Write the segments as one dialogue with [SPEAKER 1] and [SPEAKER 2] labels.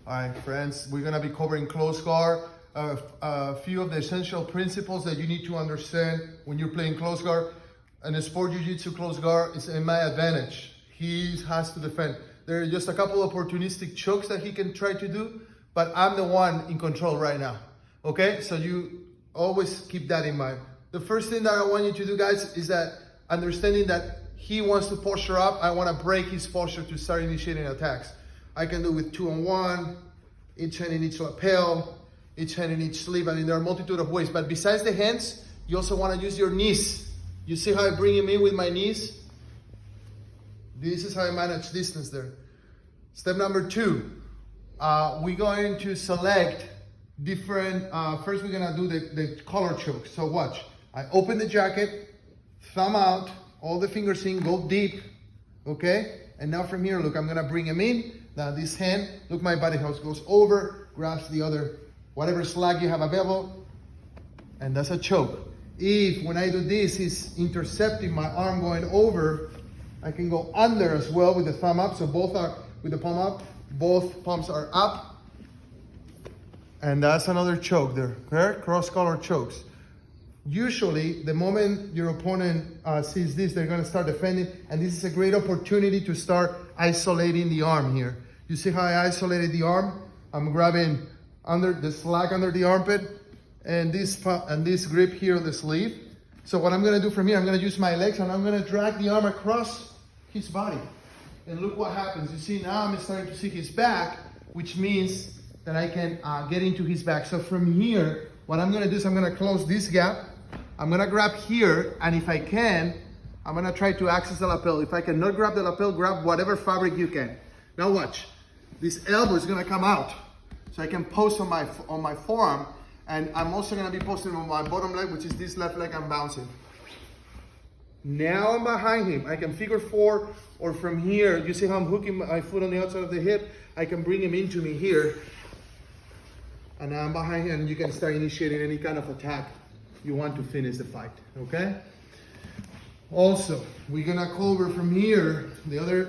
[SPEAKER 1] All right, friends, we're gonna be covering close guard. A few of the essential principles that you need to understand when you're playing close guard. And in sport jiu-jitsu, close guard is in my advantage. He has to defend. There are just a couple of opportunistic chokes that he can try to do, but I'm the one in control right now. Okay, so you always keep that in mind. The first thing that I want you to do, guys, is that understanding that he wants to posture up. I want to break his posture to start initiating attacks. I can do it with 2-on-1, each hand in each lapel, each hand in each sleeve. I mean, there are a multitude of ways, but besides the hands, you also want to use your knees. You see how I bring him in with my knees? This is how I manage distance there. Step number 2, we're going to select different, first we're gonna do the collar choke. So watch, I open the jacket, thumb out, all the fingers in, go deep, okay? And now from here, look, I'm gonna bring him in. Now this hand, look, my body house goes over, grabs the other, whatever slack you have available, and that's a choke. If, when I do this, he's intercepting my arm going over, I can go under as well with the thumb up. So both are, with the palm up, both palms are up. And that's another choke there, okay? Cross collar chokes. Usually, the moment your opponent sees this, they're gonna start defending, and this is a great opportunity to start isolating the arm here. You see how I isolated the arm? I'm grabbing under the slack under the armpit, and this grip here on the sleeve. So what I'm gonna do from here, I'm gonna use my legs, and I'm gonna drag the arm across his body. And look what happens. You see, now I'm starting to see his back, which means that I can get into his back. So from here, what I'm gonna do is I'm gonna close this gap. I'm gonna grab here, and if I can, I'm gonna try to access the lapel. If I cannot grab the lapel, grab whatever fabric you can. Now watch, this elbow is gonna come out. So I can post on my forearm, and I'm also gonna be posting on my bottom leg, which is this left leg I'm bouncing. Now I'm behind him. I can figure 4, or from here, you see how I'm hooking my foot on the outside of the hip? I can bring him into me here. And now I'm behind him, and you can start initiating any kind of attack you want to finish the fight, okay? Also, we're gonna cover from here, the other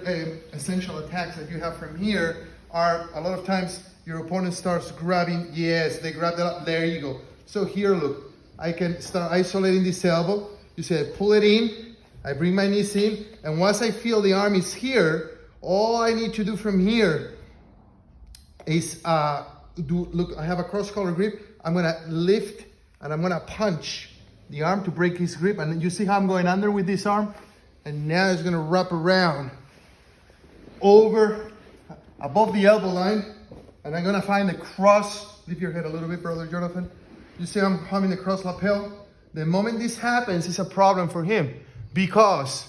[SPEAKER 1] essential attacks that you have from here are, a lot of times, your opponent starts grabbing, yes, they grab that, there you go. So here, look, I can start isolating this elbow. You see, I pull it in, I bring my knees in, and once I feel the arm is here, all I need to do from here is, look, I have a cross collar grip. I'm gonna lift and I'm gonna punch the arm to break his grip. And you see how I'm going under with this arm? And now it's gonna wrap around over, above the elbow line. And I'm gonna find the cross, lift your head a little bit, Brother Jonathan. You see I'm having the cross lapel? The moment this happens, it's a problem for him because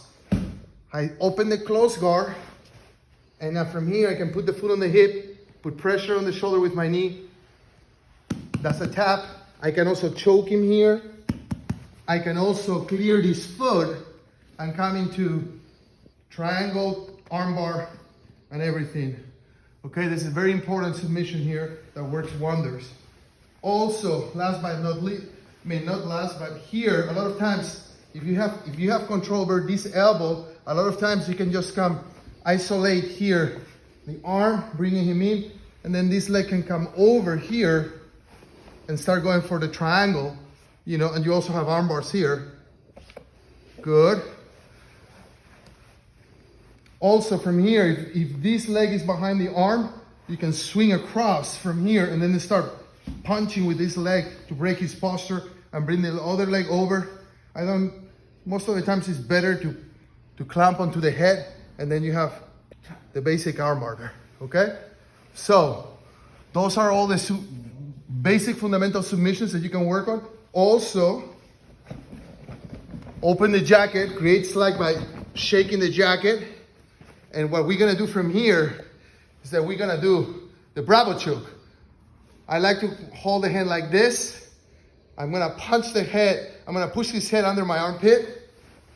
[SPEAKER 1] I open the close guard, and now from here I can put the foot on the hip, put pressure on the shoulder with my knee. That's a tap. I can also choke him here. I can also clear this foot and come into triangle, armbar, and everything. Okay, this is a very important submission here that works wonders. Also, last but not least, not last, but here, a lot of times, if you have control over this elbow, a lot of times you can just come isolate here, the arm, bringing him in, and then this leg can come over here and start going for the triangle, you know, and you also have arm bars here. Good. Also from here, if this leg is behind the arm, you can swing across from here and then start punching with this leg to break his posture and bring the other leg over. Most of the times it's better to clamp onto the head, and then you have the basic armbar there, okay? So, those are all the basic fundamental submissions that you can work on. Also, open the jacket, create slack by shaking the jacket. And what we're gonna do from here is that we're gonna do the Bravo choke. I like to hold the hand like this. I'm gonna punch the head. I'm gonna push his head under my armpit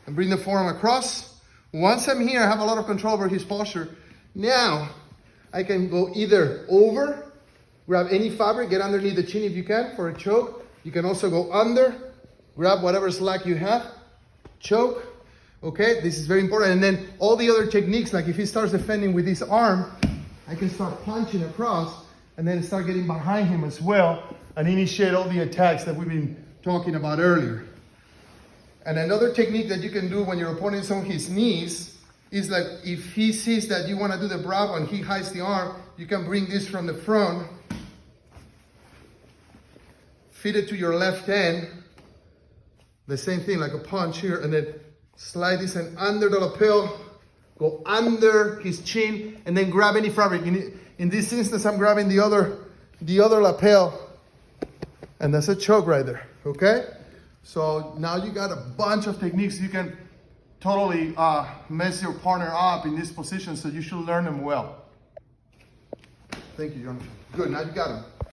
[SPEAKER 1] and bring the forearm across. Once I'm here, I have a lot of control over his posture. Now, I can go either over, grab any fabric, get underneath the chin if you can for a choke. You can also go under, grab whatever slack you have, choke. Okay, this is very important. And then all the other techniques, like if he starts defending with this arm, I can start punching across and then start getting behind him as well and initiate all the attacks that we've been talking about earlier. And another technique that you can do when your opponent is on his knees is like if he sees that you want to do the Bravo and he hides the arm, you can bring this from the front, feed it to your left hand, the same thing like a punch here, and then slide this and under the lapel, go under his chin, and then grab any fabric. In this instance, I'm grabbing the other lapel, and that's a choke right there, okay? So now you got a bunch of techniques. You can totally mess your partner up in this position, so you should learn them well. Thank you, Jonathan. Good, now you got him.